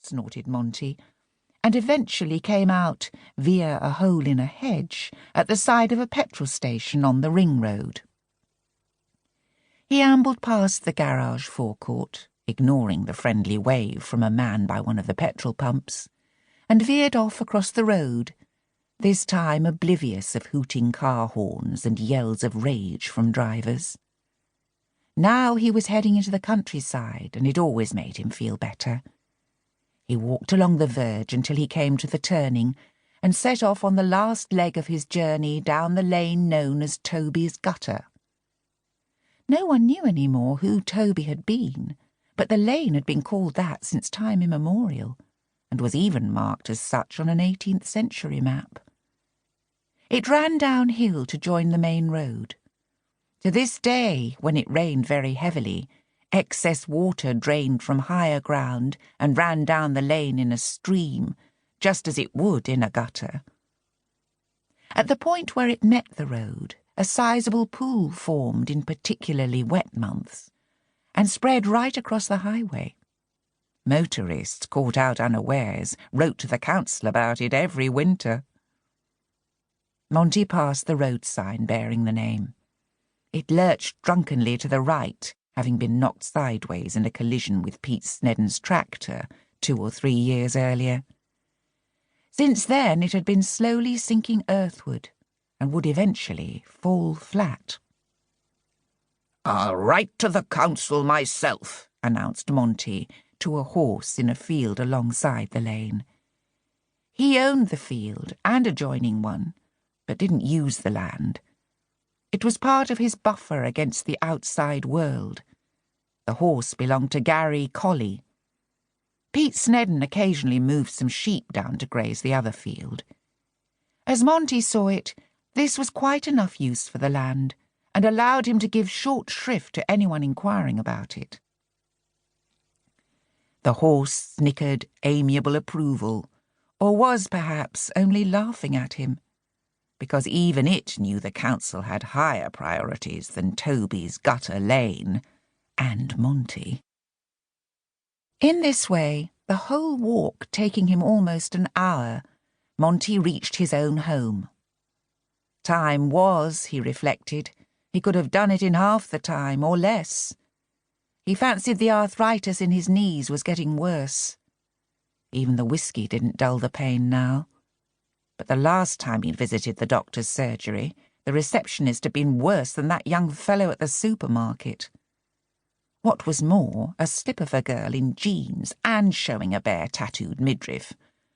snorted Monty, and eventually came out via a hole in a hedge at the side of a petrol station on the ring road. He ambled past the garage forecourt, ignoring the friendly wave from a man by one of the petrol pumps, and veered off across the road, this time oblivious of hooting car horns and yells of rage from drivers. Now he was heading into the countryside, and it always made him feel better. He walked along the verge until he came to the turning and set off on the last leg of his journey down the lane known as Toby's Gutter. No one knew any more who Toby had been, but the lane had been called that since time immemorial, and was even marked as such on an 18th century map. It ran downhill to join the main road. To this day, when it rained very heavily, excess water drained from higher ground and ran down the lane in a stream, just as it would in a gutter. At the point where it met the road, a sizable pool formed in particularly wet months, and spread right across the highway. Motorists, caught out unawares, wrote to the council about it every winter. Monty passed the road sign bearing the name. It lurched drunkenly to the right, having been knocked sideways in a collision with Pete Snedden's tractor 2 or 3 years earlier. Since then it had been slowly sinking earthward, and would eventually fall flat. "I'll write to the council myself," announced Monty to a horse in a field alongside the lane. He owned the field and adjoining one, but didn't use the land. It was part of his buffer against the outside world. The horse belonged to Gary Colley. Pete Snedden occasionally moved some sheep down to graze the other field. As Monty saw it, this was quite enough use for the land, and allowed him to give short shrift to anyone inquiring about it. The horse snickered amiable approval, or was perhaps only laughing at him, because even it knew the council had higher priorities than Toby's Gutter Lane and Monty. In this way, the whole walk taking him almost an hour, Monty reached his own home. Time was, he reflected. He could have done it in half the time, or less. He fancied the arthritis in his knees was getting worse. Even the whiskey didn't dull the pain now. But the last time he'd visited the doctor's surgery, the receptionist had been worse than that young fellow at the supermarket. What was more, a slip of a girl in jeans and showing a bare tattooed midriff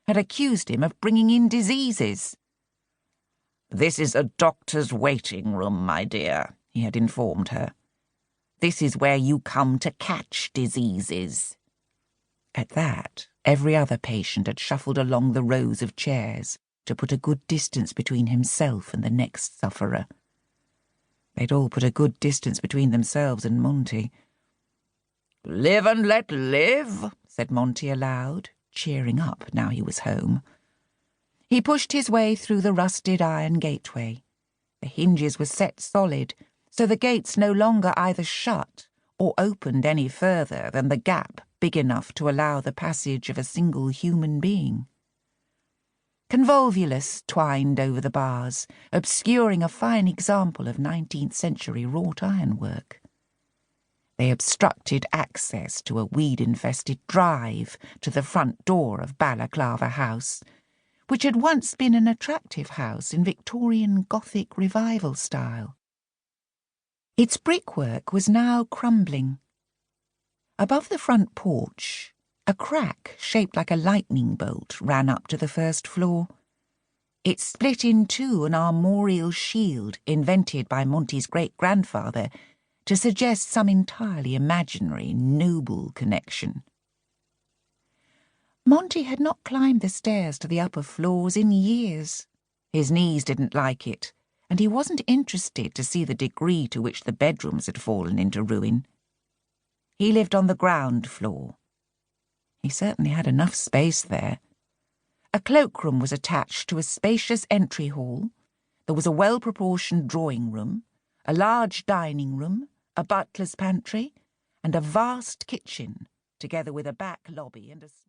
had accused him of bringing in diseases. "This is a doctor's waiting room, my dear," he had informed her. "This is where you come to catch diseases." At that, every other patient had shuffled along the rows of chairs to put a good distance between himself and the next sufferer. They'd all put a good distance between themselves and Monty. "Live and let live," said Monty aloud, cheering up now he was home. He pushed his way through the rusted iron gateway. The hinges were set solid, so the gates no longer either shut or opened any further than the gap big enough to allow the passage of a single human being. Convolvulus twined over the bars, obscuring a fine example of 19th century wrought ironwork. They obstructed access to a weed-infested drive to the front door of Balaclava House, which had once been an attractive house in Victorian Gothic revival style. Its brickwork was now crumbling. Above the front porch, a crack shaped like a lightning bolt ran up to the first floor. It split in two an armorial shield invented by Monty's great-grandfather to suggest some entirely imaginary, noble connection. Monty had not climbed the stairs to the upper floors in years. His knees didn't like it, and he wasn't interested to see the degree to which the bedrooms had fallen into ruin. He lived on the ground floor. He certainly had enough space there. A cloakroom was attached to a spacious entry hall. There was a well-proportioned drawing room, a large dining room, a butler's pantry, and a vast kitchen, together with a back lobby and a